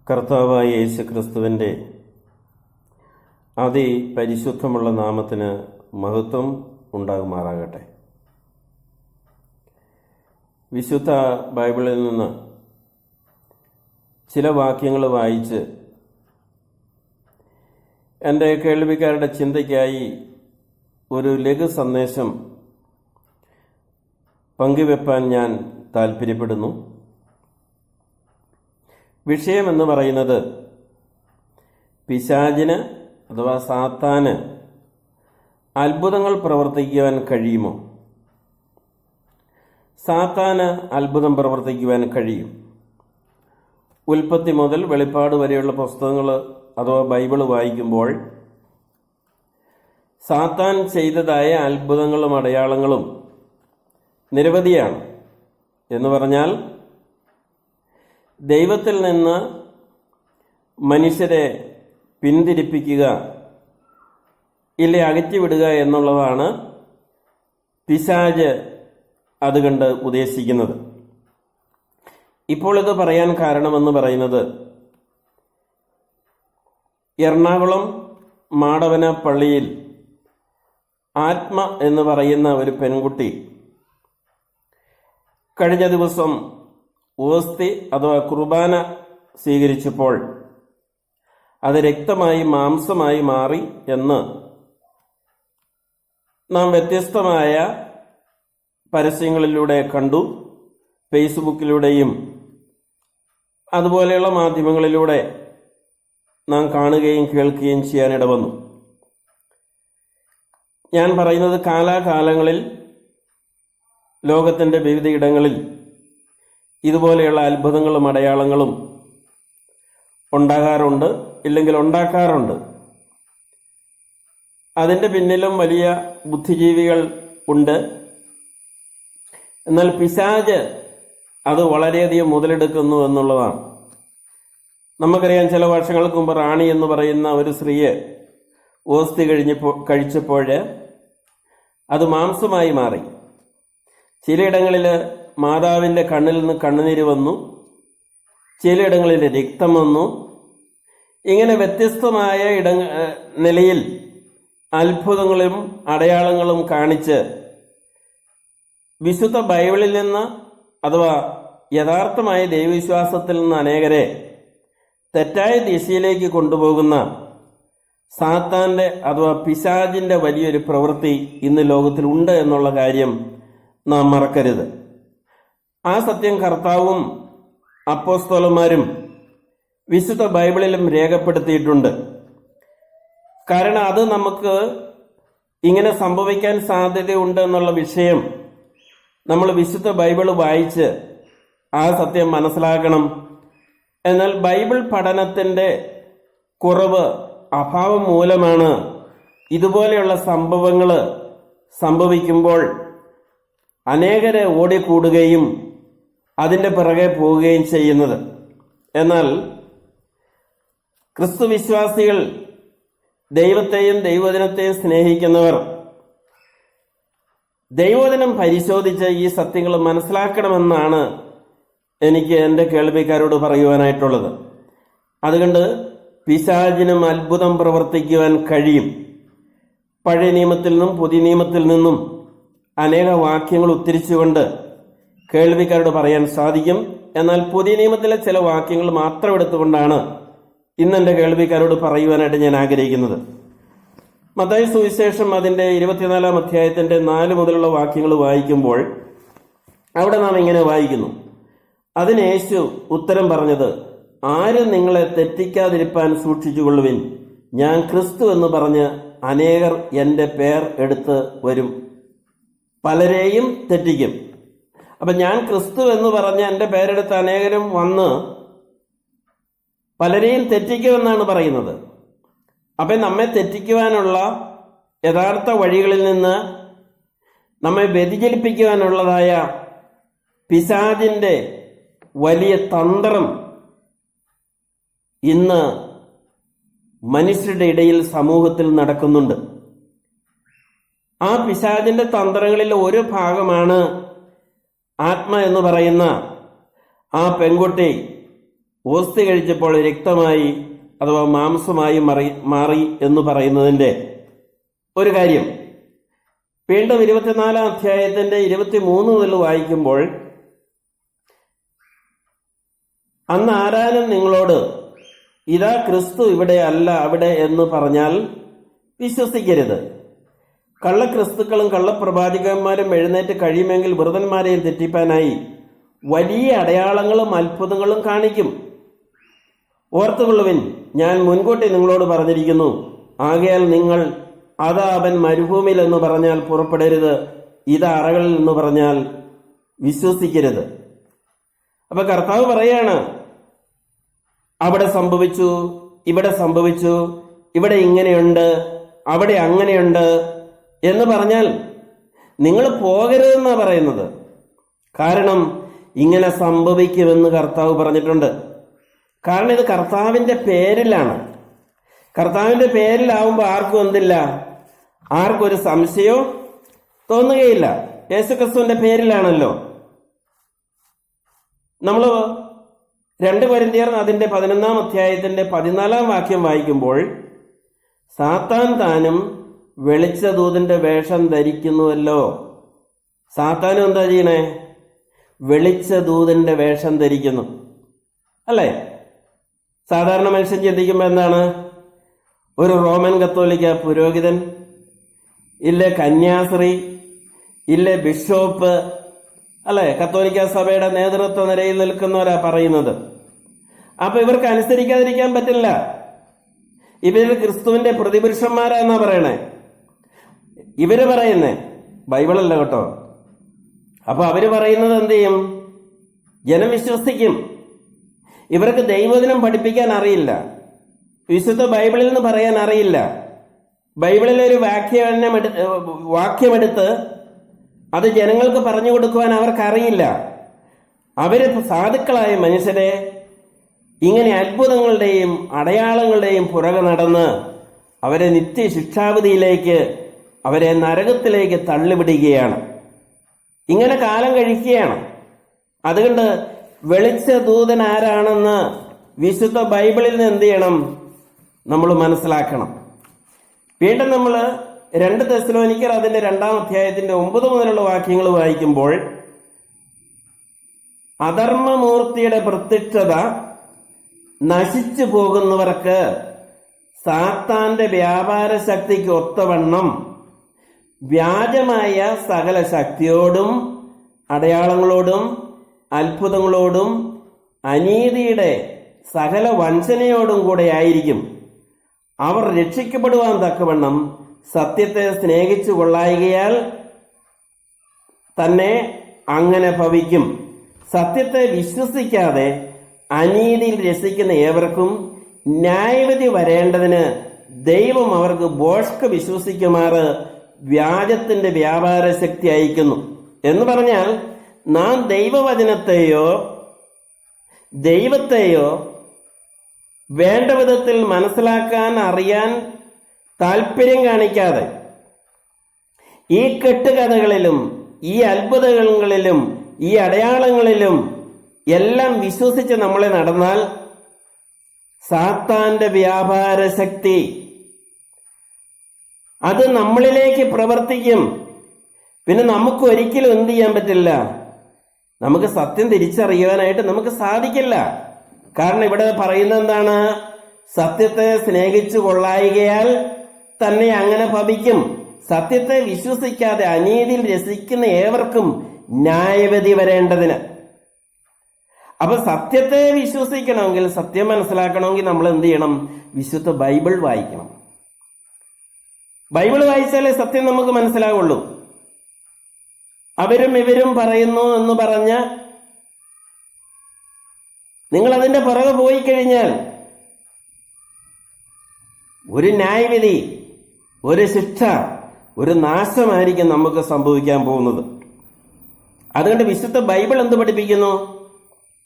കർത്താവായ യേശുക്രിസ്തുവിൻ്റെ അതിപരിശുദ്ധമുള്ള നാമത്തിന് മഹത്വം ഉണ്ടാകുമാറാകട്ടെ. വിശുദ്ധ ബൈബിളിൽ നിന്ന് ചില വാക്യങ്ങൾ വായിച്ച് എൻ്റെ കേൾവിക്കാരുടെ ചിന്തയ്ക്കായി ഒരു ലഘു സന്ദേശം പങ്കുവെപ്പാൻ ഞാൻ താൽപ്പര്യപ്പെടുന്നു. വിഷയമെന്ന് പറയുന്നത് പിശാചിന് അഥവാ സാത്താന് അത്ഭുതങ്ങൾ പ്രവർത്തിക്കുവാൻ കഴിയുമോ? സാത്താന് അത്ഭുതം പ്രവർത്തിക്കുവാൻ കഴിയും. ഉൽപ്പത്തി മുതൽ വെളിപ്പാട് വരെയുള്ള പുസ്തകങ്ങൾ അഥവാ ബൈബിൾ വായിക്കുമ്പോൾ സാത്താൻ ചെയ്തതായ അത്ഭുതങ്ങളും അടയാളങ്ങളും നിരവധിയാണ്. എന്ന് പറഞ്ഞാൽ ദൈവത്തിൽ നിന്ന് മനുഷ്യരെ പിന്തിരിപ്പിക്കുക, ഇല്ലേ അകറ്റിവിടുക എന്നുള്ളതാണ് പിശാച് അതുകൊണ്ട് ഉദ്ദേശിക്കുന്നത്. ഇപ്പോൾ ഇത് പറയാൻ കാരണമെന്ന് പറയുന്നത് എറണാകുളം മാടവന പള്ളിയിൽ ആത്മ എന്ന് പറയുന്ന ഒരു പെൺകുട്ടി കഴിഞ്ഞ ദിവസം ഓസ്തി അഥവാ കുർബാന സ്വീകരിച്ചപ്പോൾ അത് രക്തമായി മാംസമായി മാറി എന്ന് നാം വ്യത്യസ്തമായ പരസ്യങ്ങളിലൂടെ കണ്ടു. ഫേസ്ബുക്കിലൂടെയും അതുപോലെയുള്ള മാധ്യമങ്ങളിലൂടെ നാം കാണുകയും കേൾക്കുകയും ചെയ്യാനിട വന്നു. ഞാൻ പറയുന്നത് കാലാകാലങ്ങളിൽ ലോകത്തിൻ്റെ വിവിധയിടങ്ങളിൽ ഇതുപോലെയുള്ള അത്ഭുതങ്ങളും അടയാളങ്ങളും ഉണ്ടാകാറുണ്ട്, ഇല്ലെങ്കിൽ ഉണ്ടാക്കാറുണ്ട്. അതിൻ്റെ പിന്നിലും വലിയ ബുദ്ധിജീവികൾ ഉണ്ട്. എന്നാൽ പിശാച് അത് വളരെയധികം മുതലെടുക്കുന്നു എന്നുള്ളതാണ്. നമുക്കറിയാം, ചില വർഷങ്ങൾക്ക് മുമ്പ് റാണി എന്ന് പറയുന്ന ഒരു സ്ത്രീയെ ഓസ്തി കഴിച്ചപ്പോൾ അത് മാംസമായി മാറി. ചിലയിടങ്ങളിൽ മാതാവിൻ്റെ കണ്ണിൽ നിന്ന് കണ്ണുനീര് വന്നു, ചിലയിടങ്ങളിൽ രക്തം വന്നു. ഇങ്ങനെ വ്യത്യസ്തമായ നിലയിൽ അത്ഭുതങ്ങളും അടയാളങ്ങളും കാണിച്ച് വിശുദ്ധ ബൈബിളിൽ നിന്ന് അഥവാ യഥാർത്ഥമായ ദൈവവിശ്വാസത്തിൽ നിന്ന് അനേകരെ തെറ്റായ ദിശയിലേക്ക് കൊണ്ടുപോകുന്ന സാത്താന്റെ അഥവാ പിശാചിന്റെ വലിയൊരു പ്രവൃത്തി ഇന്ന് ലോകത്തിൽ ഉണ്ട് എന്നുള്ള കാര്യം നാം മറക്കരുത്. ആ സത്യം കർത്താവും അപ്പോസ്തലന്മാരും വിശുദ്ധ ബൈബിളിലും രേഖപ്പെടുത്തിയിട്ടുണ്ട്. കാരണം അത് നമുക്ക് ഇങ്ങനെ സംഭവിക്കാൻ സാധ്യതയുണ്ട് എന്നുള്ള വിഷയം നമ്മൾ വിശുദ്ധ ബൈബിൾ വായിച്ച് ആ സത്യം മനസ്സിലാക്കണം. എന്നാൽ ബൈബിൾ പഠനത്തിൻ്റെ കുറവ്, അഭാവം മൂലമാണ് ഇതുപോലെയുള്ള സംഭവങ്ങൾ സംഭവിക്കുമ്പോൾ അനേകരെ ഓടിക്കൂടുകയും അതിൻ്റെ പിറകെ പോവുകയും ചെയ്യുന്നത്. എന്നാൽ ക്രിസ്തു വിശ്വാസികൾ, ദൈവത്തെയും ദൈവവചനത്തെയും സ്നേഹിക്കുന്നവർ ദൈവവചനം പരിശോധിച്ച് ഈ സത്യങ്ങൾ മനസ്സിലാക്കണമെന്നാണ് എനിക്ക് എൻ്റെ കേൾവിക്കാരോട് പറയുവാനായിട്ടുള്ളത്. അതുകൊണ്ട് പിശാചിനും അത്ഭുതം പ്രവർത്തിക്കുവാൻ കഴിയും. പഴയ നിയമത്തിൽ നിന്നും പുതിയ നിയമത്തിൽ നിന്നും അനേക വാക്യങ്ങൾ ഉദ്ധരിച്ചുകൊണ്ട് കേൾവിക്കാരോട് പറയാൻ സാധിക്കും. എന്നാൽ പുതിയ നിയമത്തിലെ ചില വാക്യങ്ങൾ മാത്രം എടുത്തുകൊണ്ടാണ് ഇന്ന് എൻ്റെ കേൾവിക്കാരോട് പറയുവാനായിട്ട് ഞാൻ ആഗ്രഹിക്കുന്നത്. മത്തായി സുവിശേഷം അതിൻ്റെ 24-ാം അധ്യായത്തിൻ്റെ 4 മുതലുള്ള വാക്യങ്ങൾ വായിക്കുമ്പോൾ അവിടെ നാം ഇങ്ങനെ വായിക്കുന്നു: അതിന് യേശു ഉത്തരം പറഞ്ഞത്, ആരും നിങ്ങളെ തെറ്റിക്കാതിരിപ്പാൻ സൂക്ഷിച്ചുകൊള്ളുവിൻ. ഞാൻ ക്രിസ്തു എന്ന് പറഞ്ഞ് അനേകർ എൻ്റെ പേർ എടുത്ത് വരും, പലരെയും തെറ്റിക്കും. അപ്പം ഞാൻ ക്രിസ്തു എന്ന് പറഞ്ഞ് എൻ്റെ പേരെടുത്ത് അനേകരും വന്ന് പലരെയും തെറ്റിക്കുമെന്നാണ് പറയുന്നത്. അപ്പം നമ്മെ തെറ്റിക്കുവാനുള്ള യഥാർത്ഥ വഴികളിൽ നിന്ന് നമ്മെ വ്യതിചലിപ്പിക്കുവാനുള്ളതായ പിശാചിൻ്റെ വലിയ തന്ത്രം ഇന്ന് മനുഷ്യരുടെ ഇടയിൽ സമൂഹത്തിൽ നടക്കുന്നുണ്ട്. ആ പിശാചിന്റെ തന്ത്രങ്ങളിൽ ഒരു ഭാഗമാണ് ആത്മ എന്ന് പറയുന്ന ആ പെൺകുട്ടി ഓസ്തി കഴിച്ചപ്പോൾ രക്തമായി അഥവാ മാംസമായി മാറി എന്ന് പറയുന്നതിൻ്റെ ഒരു കാര്യം വീണ്ടും 24 അധ്യായത്തിന്റെ 23 മുതൽ വായിക്കുമ്പോൾ, അന്ന് ആരാനും നിങ്ങളോട് ഇതാ ക്രിസ്തു ഇവിടെ അല്ല അവിടെ എന്ന് പറഞ്ഞാൽ വിശ്വസിക്കരുത്. കള്ളക്രിസ്തുക്കളും കള്ളപ്രവാചകന്മാരും എഴുന്നേറ്റ് കഴിയുമെങ്കിൽ വൃതന്മാരെയും തെറ്റിപ്പാനായി വലിയ അടയാളങ്ങളും അത്ഭുതങ്ങളും കാണിക്കും. ഓർത്തുകൊള്ളുവിൻ, ഞാൻ മുൻകൂട്ടി നിങ്ങളോട് പറഞ്ഞിരിക്കുന്നു. ആകയാൽ നിങ്ങൾ അതാ അവൻ മരുഭൂമിയിൽ എന്ന് പറഞ്ഞാൽ പുറപ്പെടരുത്, ഇതാ അറകളിൽ എന്ന് പറഞ്ഞാൽ വിശ്വസിക്കരുത്. അപ്പൊ കർത്താവ് പറയാണ്, അവിടെ സംഭവിച്ചു, ഇവിടെ സംഭവിച്ചു, ഇവിടെ ഇങ്ങനെയുണ്ട്, അവിടെ അങ്ങനെയുണ്ട് എന്ന് പറഞ്ഞാൽ നിങ്ങൾ പോകരുതെന്നാ പറയുന്നത്. കാരണം ഇങ്ങനെ സംഭവിക്കുമെന്ന് കർത്താവ് പറഞ്ഞിട്ടുണ്ട്. കാരണം ഇത് കർത്താവിന്റെ പേരിലാണ്. കർത്താവിന്റെ പേരിലാവുമ്പോൾ ആർക്കും എന്തില്ല, ആർക്കും ഒരു സംശയവും തോന്നുകയില്ല. യേശുക്രിസ്തുവിന്റെ പേരിലാണല്ലോ. നമ്മൾ 2 കൊരിന്ത്യർ അതിന്റെ 11 അധ്യായത്തിന്റെ 14 വാക്യം വായിക്കുമ്പോൾ, സാത്താൻ താനും വെളിച്ചദൂതന്റെ വേഷം ധരിക്കുന്നുവല്ലോ. സാത്താനും എന്താ ചെയ്യണേ? വെളിച്ചദൂതന്റെ വേഷം ധരിക്കുന്നു, അല്ലേ? സാധാരണ മനുഷ്യൻ ചിന്തിക്കുമ്പോൾ എന്താണ്? ഒരു റോമൻ കത്തോലിക്ക പുരോഹിതൻ, ഇല്ലേ കന്യാസ്ത്രീ, ഇല്ലേ ബിഷപ്പ്, അല്ലെ, കത്തോലിക്ക സഭയുടെ നേതൃത്വ നിരയിൽ നിൽക്കുന്നവരാ പറയുന്നത്. അപ്പൊ ഇവർക്ക് അനുസരിക്കാതിരിക്കാൻ പറ്റില്ല. ഇവര് ക്രിസ്തുവിന്റെ പ്രതിപുരുഷന്മാരാന്നാ പറയണേ. ഇവര് പറയുന്നേ, ബൈബിളല്ല കേട്ടോ. അപ്പൊ അവര് പറയുന്നത് എന്ത് ചെയ്യും? ജനം വിശ്വസിക്കും. ഇവർക്ക് ദൈവദിനം പഠിപ്പിക്കാൻ അറിയില്ല, വിശുദ്ധ ബൈബിളിൽ നിന്ന് പറയാൻ അറിയില്ല. ബൈബിളിലെ ഒരു വാക്യമെടുത്ത് അത് ജനങ്ങൾക്ക് പറഞ്ഞു കൊടുക്കുവാൻ അവർക്കറിയില്ല. അവര് സാധുക്കളായ മനുഷ്യരെ ഇങ്ങനെ അത്ഭുതങ്ങളുടെയും അടയാളങ്ങളുടെയും പുറകെ നടന്ന് അവരെ നിത്യശിക്ഷാവിധിയിലേക്ക്, അവരെ നരകത്തിലേക്ക് തള്ളിവിടുകയാണ്. ഇങ്ങനെ കാലം കഴിക്കുകയാണ്. അതുകൊണ്ട് വെളിച്ചദൂതൻ ആരാണെന്ന് വിശുദ്ധ ബൈബിളിൽ നിന്ന് എന്ത് ചെയ്യണം? നമ്മൾ മനസ്സിലാക്കണം. വീണ്ടും നമ്മൾ 2 തെസ്സലോനിക്കർ അതിന്റെ 2 അധ്യായത്തിന്റെ 9 മുതലുള്ള വാക്യങ്ങൾ വായിക്കുമ്പോൾ, അധർമ്മമൂർത്തിയുടെ പ്രത്യക്ഷത നശിച്ചു പോകുന്നവർക്ക് സാത്താന്റെ വ്യാപാര ശക്തിക്ക് ഒത്തവണ്ണം വ്യാജമായ സകല ശക്തിയോടും അടയാളങ്ങളോടും അത്ഭുതങ്ങളോടും അനീതിയുടെ സകല വഞ്ചനയോടും കൂടെ ആയിരിക്കും. അവർ രക്ഷിക്കപ്പെടുവാൻ തക്കവണ്ണം സത്യത്തെ സ്നേഹിച്ചു കൊള്ളായികയാൽ തന്നെ അങ്ങനെ ഭവിക്കും. സത്യത്തെ വിശ്വസിക്കാതെ അനീതിയിൽ രസിക്കുന്ന ഏവർക്കും ന്യായവിധി വരേണ്ടതിന് ദൈവം അവർക്ക് ബോഷ്ക്ക് വിശ്വസിക്കുമാറ് വ്യാജത്തിന്റെ വ്യാപാര ശക്തി അയക്കുന്നു എന്ന് പറഞ്ഞാൽ, നാം ദൈവത്തെയോ വേണ്ട വിധത്തിൽ മനസ്സിലാക്കാൻ അറിയാൻ താല്പര്യം കാണിക്കാതെ ഈ കെട്ടുകഥകളിലും ഈ അത്ഭുതങ്ങളിലും ഈ അടയാളങ്ങളിലും എല്ലാം വിശ്വസിച്ച് നമ്മളെ നടന്നാൽ സാത്താന്റെ വ്യാപാര ശക്തി അത് നമ്മളിലേക്ക് പ്രവർത്തിക്കും. പിന്നെ നമുക്ക് ഒരിക്കലും എന്ത് ചെയ്യാൻ പറ്റില്ല? നമുക്ക് സത്യം തിരിച്ചറിയുവാനായിട്ട് നമുക്ക് സാധിക്കില്ല. കാരണം ഇവിടെ പറയുന്നത് എന്താണ്? സത്യത്തെ സ്നേഹിച്ചു കൊള്ളായികയാൽ തന്നെ അങ്ങനെ ഭവിക്കും. സത്യത്തെ വിശ്വസിക്കാതെ അനീതിയിൽ രസിക്കുന്ന ഏവർക്കും ന്യായവിധി വരേണ്ടതിന്. അപ്പൊ സത്യത്തെ വിശ്വസിക്കണമെങ്കിൽ, സത്യം മനസ്സിലാക്കണമെങ്കിൽ നമ്മൾ എന്ത് ചെയ്യണം? വിശുദ്ധ ബൈബിൾ വായിക്കണം. ബൈബിൾ വായിച്ചാലേ സത്യം നമുക്ക് മനസ്സിലാവുള്ളൂ. അവരും ഇവരും പറയുന്നു എന്ന് പറഞ്ഞ് നിങ്ങൾ അതിന്റെ പുറകെ പോയി കഴിഞ്ഞാൽ ഒരു ന്യായവിധി, ഒരു ശിക്ഷ, ഒരു നാശമായിരിക്കും നമുക്ക് സംഭവിക്കാൻ പോകുന്നത്. അതുകൊണ്ട് വിശുദ്ധ ബൈബിൾ എന്ത് പഠിപ്പിക്കുന്നു?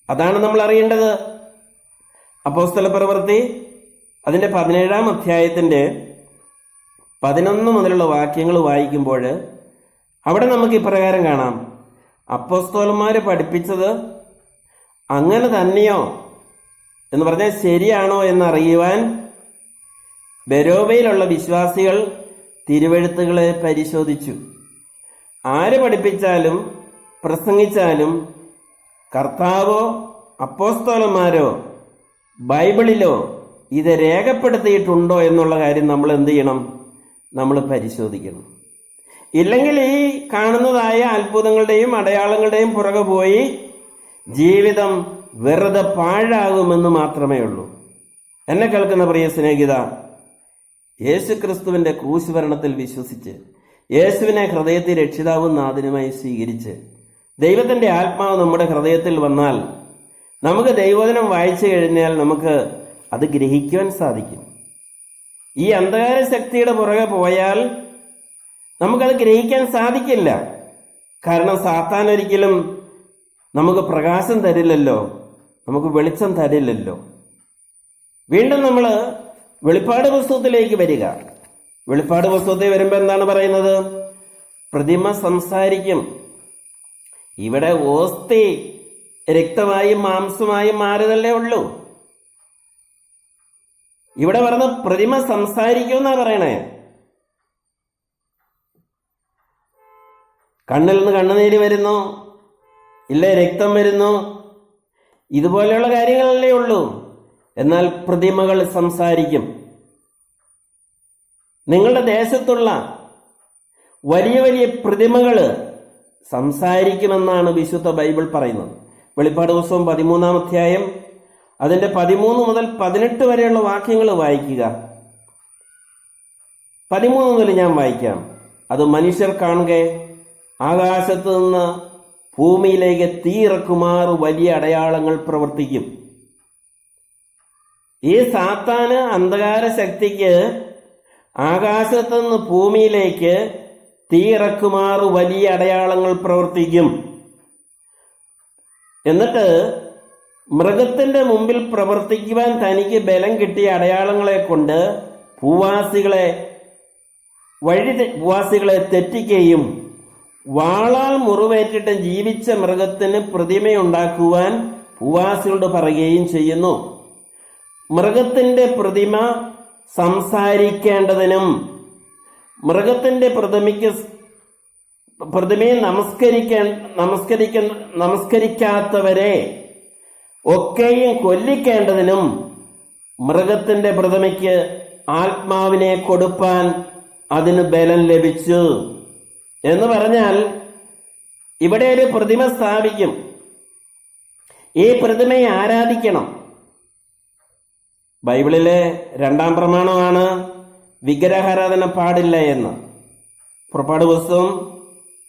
അതാണ് നമ്മൾ അറിയേണ്ടത്. അപ്പോസ്തല പ്രവൃത്തി അതിന്റെ 17 അധ്യായത്തിന്റെ 11 മുതലുള്ള വാക്യങ്ങൾ വായിക്കുമ്പോൾ അവിടെ നമുക്ക് ഇപ്രകാരം കാണാം. അപ്പോസ്തലന്മാര് പഠിപ്പിച്ചത് അങ്ങനെ തന്നെയോ എന്ന് പറഞ്ഞാൽ ശരിയാണോ എന്നറിയുവാൻ ബെരോബയിലുള്ള വിശ്വാസികൾ തിരുവെഴുത്തുകളെ പരിശോധിച്ചു. ആര് പഠിപ്പിച്ചാലും പ്രസംഗിച്ചാലും കർത്താവോ അപ്പോസ്തലന്മാരോ ബൈബിളിലോ ഇത് രേഖപ്പെടുത്തിയിട്ടുണ്ടോ എന്നുള്ള കാര്യം നമ്മൾ എന്ത് ചെയ്യണം? നമ്മൾ പരിശോധിക്കണം. ഇല്ലെങ്കിൽ ഈ കാണുന്നതായ അത്ഭുതങ്ങളുടെയും അടയാളങ്ങളുടെയും പുറകെ പോയി ജീവിതം വെറുതെ പാഴാകുമെന്ന് മാത്രമേ ഉള്ളൂ. എന്നെ കേൾക്കുന്ന പ്രിയ സ്നേഹിത, യേശുക്രിസ്തുവിന്റെ ക്രൂശുമരണത്തിൽ വിശ്വസിച്ച് യേശുവിനെ ഹൃദയത്തിൽ രക്ഷിതാവും നാഥനുമായി സ്വീകരിച്ച് ദൈവത്തിന്റെ ആത്മാവ് നമ്മുടെ ഹൃദയത്തിൽ വന്നാൽ നമുക്ക് ദൈവവചനം വായിച്ചു കഴിഞ്ഞാൽ നമുക്ക് അത് ഗ്രഹിക്കുവാൻ സാധിക്കും. ഈ അന്ധകാര ശക്തിയുടെ പുറകെ പോയാൽ നമുക്കത് ഗ്രഹിക്കാൻ സാധിക്കില്ല. കാരണം സാത്താൻ ഒരിക്കലും നമുക്ക് പ്രകാശം തരില്ലല്ലോ, നമുക്ക് വെളിച്ചം തരില്ലല്ലോ. വീണ്ടും നമ്മൾ വെളിപ്പാട് പുസ്തകത്തിലേക്ക് വരിക. വെളിപ്പാട് പുസ്തകത്തിൽ വരുമ്പോൾ എന്താണ് പറയുന്നത്? പ്രതിമ സംസാരിക്കും. ഇവിടെ ഓസ്തി രക്തമായും മാംസമായും മാറുതല്ലേ ഉള്ളൂ. ഇവിടെ പറഞ്ഞ പ്രതിമ സംസാരിക്കും എന്നാ പറയണേ. കണ്ണിൽ നിന്ന് കണ്ണുനീര് വരുന്നു, ഇല്ലേ രക്തം വരുന്നു, ഇതുപോലെയുള്ള കാര്യങ്ങളല്ലേ ഉള്ളൂ. എന്നാൽ പ്രതിമകൾ സംസാരിക്കും. നിങ്ങളുടെ ദേശത്തുള്ള വലിയ വലിയ പ്രതിമകൾ സംസാരിക്കുമെന്നാണ് വിശുദ്ധ ബൈബിൾ പറയുന്നത്. വെളിപ്പാട് പുസ്തകം 13-ാം അധ്യായം അതിന്റെ 13 മുതൽ 18 വരെയുള്ള വാക്യങ്ങൾ വായിക്കുക. 13 മുതൽ ഞാൻ വായിക്കാം. അത് മനുഷ്യർ കാണുക ആകാശത്ത് നിന്ന് ഭൂമിയിലേക്ക് തീയിറക്കുമാർ വലിയ അടയാളങ്ങൾ പ്രവർത്തിക്കും. ഈ സാത്താന് അന്ധകാര ശക്തിക്ക് ആകാശത്ത് നിന്ന് ഭൂമിയിലേക്ക് തീയിറക്കുമാർ വലിയ അടയാളങ്ങൾ പ്രവർത്തിക്കും. എന്നിട്ട് മൃഗത്തിന്റെ മുമ്പിൽ പ്രവർത്തിക്കുവാൻ തനിക്ക് ബലം കിട്ടിയ അടയാളങ്ങളെ കൊണ്ട് ഭൂവാസികളെ തെറ്റിക്കുകയും വാളാൽ മുറിവേറ്റിട്ട് ജീവിച്ച മൃഗത്തിന് പ്രതിമയുണ്ടാക്കുവാൻ ഭൂവാസികളോട് പറയുകയും ചെയ്യുന്നു. മൃഗത്തിന്റെ പ്രതിമ സംസാരിക്കേണ്ടതിനും മൃഗത്തിന്റെ പ്രതിമയെ നമസ്കരിക്കാത്തവരെ ഒക്കെയും കൊല്ലിക്കേണ്ടതിനും മൃഗത്തിന്റെ പ്രതിമയ്ക്ക് ആത്മാവിനെ കൊടുപ്പാൻ അതിന് ബലം ലഭിച്ചു എന്ന് പറഞ്ഞാൽ ഇവിടെ ഒരു പ്രതിമ സ്ഥാപിക്കും. ഈ പ്രതിമയെ ആരാധിക്കണം. ബൈബിളിലെ 2-ാം പ്രമാണമാണ് വിഗ്രഹാരാധന പാടില്ല എന്ന്. പുറപ്പാട് പുസ്തകം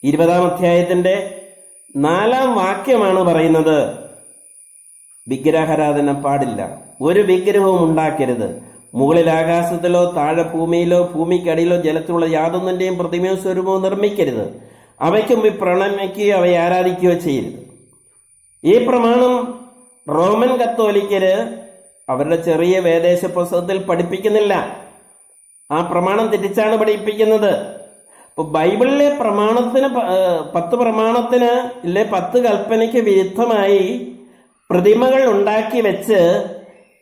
20-ാം അധ്യായത്തിന്റെ 4-ാം വാക്യമാണ് പറയുന്നത്, വിഗ്രഹാരാധന പാടില്ല. ഒരു വിഗ്രഹവും ഉണ്ടാക്കരുത്. മുകളിൽ ആകാശത്തിലോ താഴെ ഭൂമിയിലോ ഭൂമിക്കടിയിലോ ജലത്തിലുള്ള യാതൊന്നിന്റെയും പ്രതിമയോ സ്വരൂപമോ നിർമ്മിക്കരുത്. അവയ്ക്ക് മുമ്പിൽ പ്രണമിക്കുകയോ അവയെ ആരാധിക്കുകയോ ചെയ്യരുത്. ഈ പ്രമാണം റോമൻ കത്തോലിക്കര് അവരുടെ ചെറിയ വേദേശ പുസ്തകത്തിൽ പഠിപ്പിക്കുന്നില്ല. ആ പ്രമാണം തെറ്റിച്ചാണ് പഠിപ്പിക്കുന്നത്. ഇപ്പൊ ബൈബിളിലെ പ്രമാണത്തിന് 10 പ്രമാണത്തിന് ഇല്ലേ 10 കൽപ്പനയ്ക്ക് വിരുദ്ധമായി പ്രതിമകൾ ഉണ്ടാക്കി വെച്ച്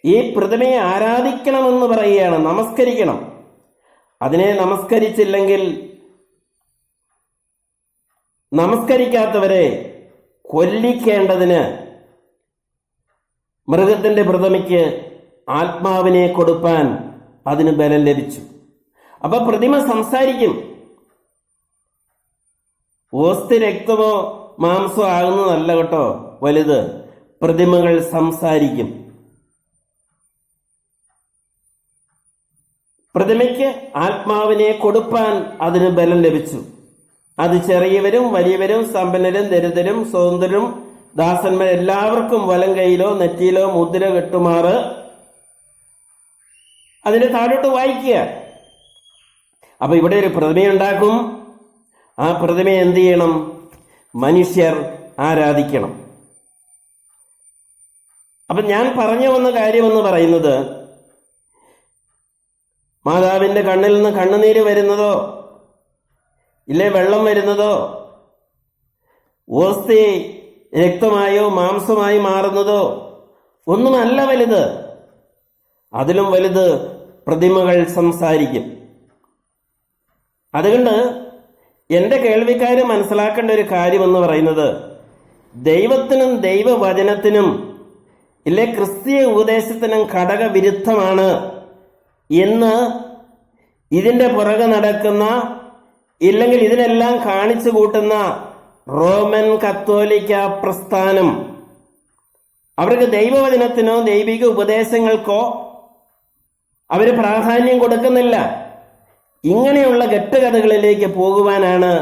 ഈ പ്രതിമയെ ആരാധിക്കണമെന്ന് പറയുകയാണ്, നമസ്കരിക്കണം. അതിനെ നമസ്കരിച്ചില്ലെങ്കിൽ നമസ്കരിക്കാത്തവരെ കൊല്ലിക്കേണ്ടതിന് മൃഗത്തിന്റെ പ്രതിമയ്ക്ക് ആത്മാവിനെ കൊടുപ്പാൻ അതിന് ബലം ലഭിച്ചു. അപ്പൊ പ്രതിമ സംസാരിക്കും. ഓസ്തി രക്തമോ മാംസമോ ആകുന്നതല്ല കേട്ടോ വലുത്, പ്രതിമകൾ സംസാരിക്കും. പ്രതിമയ്ക്ക് ആത്മാവിനെ കൊടുപ്പാൻ അതിന് ബലം ലഭിച്ചു. അത് ചെറിയവരും വലിയവരും സമ്പന്നരും ദരിദ്രരും സ്വതന്ത്രരും ദാസന്മാർ എല്ലാവർക്കും വലം കൈയിലോ നെറ്റിയിലോ മുദ്ര കെട്ടുമാറ് അതിന്റെ താഴോട്ട് വായിക്കുക. അപ്പൊ ഇവിടെ ഒരു പ്രതിമയുണ്ടാക്കും. ആ പ്രതിമയെ എന്ത് ചെയ്യണം? മനുഷ്യർ ആരാധിക്കണം. അപ്പൊ ഞാൻ പറഞ്ഞു വന്ന കാര്യമെന്ന് പറയുന്നത്, മാതാവിന്റെ കണ്ണിൽ നിന്ന് കണ്ണുനീര് വരുന്നതോ ഇല്ലേ വെള്ളം വരുന്നതോ ഓസ്തി രക്തമായോ മാംസമായി മാറുന്നതോ ഒന്നുമല്ല വലുത്. അതിലും വലുത് പ്രതിമകൾ സംസാരിക്കും. അതുകൊണ്ട് എന്റെ കേൾവിക്കാര് മനസ്സിലാക്കേണ്ട ഒരു കാര്യമെന്ന് പറയുന്നത്, ദൈവത്തിനും ദൈവവചനത്തിനും ഇല്ലേ ക്രിസ്തീയ ഉപദേശത്തിനും ഘടകവിരുദ്ധമാണ് എന്ന് ഇതിന്റെ പുറകെ നടക്കുന്ന, ഇല്ലെങ്കിൽ ഇതിനെല്ലാം കാണിച്ചു കൂട്ടുന്ന റോമൻ കത്തോലിക്ക പ്രസ്ഥാനം, അവർക്ക് ദൈവവചനത്തിനോ ദൈവിക ഉപദേശങ്ങൾക്കോ അവര് പ്രാധാന്യം കൊടുക്കുന്നില്ല. ഇങ്ങനെയുള്ള കെട്ടുകഥകളിലേക്ക് പോകുവാനാണ്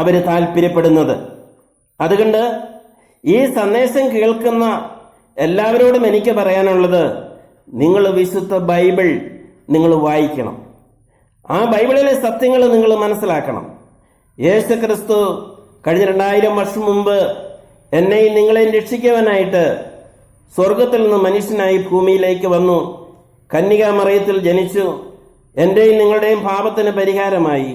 അവര് താല്പര്യപ്പെടുന്നത്. അതുകൊണ്ട് ഈ സന്ദേശം കേൾക്കുന്ന എല്ലാവരോടും എനിക്ക് പറയാനുള്ളത്, നിങ്ങൾ വിശുദ്ധ ബൈബിൾ നിങ്ങൾ വായിക്കണം. ആ ബൈബിളിലെ സത്യങ്ങൾ നിങ്ങൾ മനസ്സിലാക്കണം. യേശു ക്രിസ്തു കഴിഞ്ഞ 2000 വർഷം മുമ്പ് എന്നെയും നിങ്ങളെയും രക്ഷിക്കുവാനായിട്ട് സ്വർഗത്തിൽ നിന്ന് മനുഷ്യനായി ഭൂമിയിലേക്ക് വന്നു. കന്യകാമറിയത്തിൽ ജനിച്ചു. എന്റെയും നിങ്ങളുടെയും പാപത്തിന് പരിഹാരമായി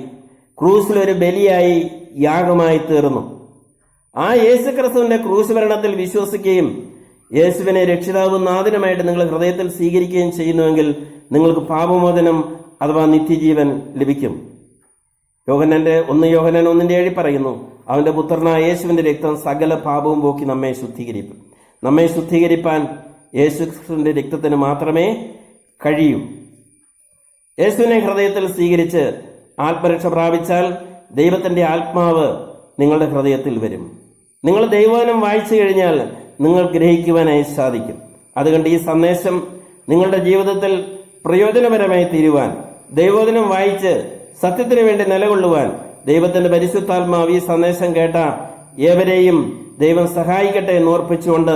ക്രൂസിലൊരു ബലിയായി യാഗമായി തീർന്നു. ആ യേശു ക്രിസ്തുവിന്റെ ക്രൂശ് മരണത്തിൽ വിശ്വസിക്കുകയും യേശുവിനെ രക്ഷിതാവും നാഥനുമായിട്ട് നിങ്ങൾ ഹൃദയത്തിൽ സ്വീകരിക്കുകയും ചെയ്യുന്നുവെങ്കിൽ നിങ്ങൾക്ക് പാപമോചനം അഥവാ നിത്യജീവൻ ലഭിക്കും. യോഹന്നാന്റെ 1 പറയുന്നു, അവന്റെ പുത്രനായ യേശുവിന്റെ രക്തം സകല പാപവും പോക്കി നമ്മെ ശുദ്ധീകരിക്കും. നമ്മെ ശുദ്ധീകരിപ്പാൻ യേശുക്രിസ്തുവിന്റെ രക്തത്തിന് മാത്രമേ കഴിയൂ. യേശുവിനെ ഹൃദയത്തിൽ സ്വീകരിച്ച് ആത്മരക്ഷ പ്രാപിച്ചാൽ ദൈവത്തിന്റെ ആത്മാവ് നിങ്ങളുടെ ഹൃദയത്തിൽ വരും. നിങ്ങൾ ദൈവവചനം വായിച്ചു കഴിഞ്ഞാൽ നിങ്ങൾ ഗ്രഹിക്കുവാനായി സാധിക്കും. അതുകൊണ്ട് ഈ സന്ദേശം നിങ്ങളുടെ ജീവിതത്തിൽ പ്രയോജനപരമായി തീരുവാൻ, ദൈവവചനം വായിച്ച് സത്യത്തിന് വേണ്ടി നിലകൊള്ളുവാൻ ദൈവത്തിന്റെ പരിശുദ്ധാത്മാവ് ഈ സന്ദേശം കേട്ട ഏവരെയും ദൈവം സഹായിക്കട്ടെ എന്ന് ഓർപ്പിച്ചുകൊണ്ട്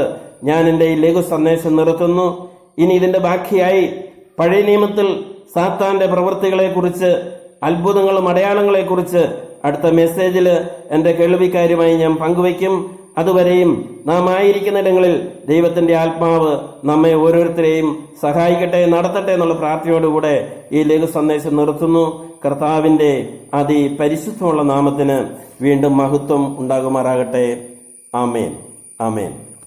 ഞാൻ എൻ്റെ ഈ ലഘു സന്ദേശം നിർത്തുന്നു. ഇനി ഇതിന്റെ ബാക്കിയായി പഴയ നിയമത്തിൽ സാത്താന്റെ പ്രവൃത്തികളെക്കുറിച്ച്, അത്ഭുതങ്ങളും അടയാളങ്ങളെക്കുറിച്ച് അടുത്ത മെസ്സേജിൽ എൻ്റെ കേൾവിക്കാരുമായി ഞാൻ പങ്കുവയ്ക്കും. അതുവരെയും നാം ആയിരിക്കുന്നിടങ്ങളിൽ ദൈവത്തിന്റെ ആത്മാവ് നമ്മെ ഓരോരുത്തരെയും സഹായിക്കട്ടെ, നടത്തട്ടെ എന്നുള്ള പ്രാർത്ഥനയോടുകൂടെ ഈ ലഘു സന്ദേശം നിർത്തുന്നു. കർത്താവിന്റെ അതിപരിശുദ്ധമുള്ള നാമത്തിന് വീണ്ടും മഹത്വം ഉണ്ടാകുമാറാകട്ടെ. ആമേൻ, ആമേൻ.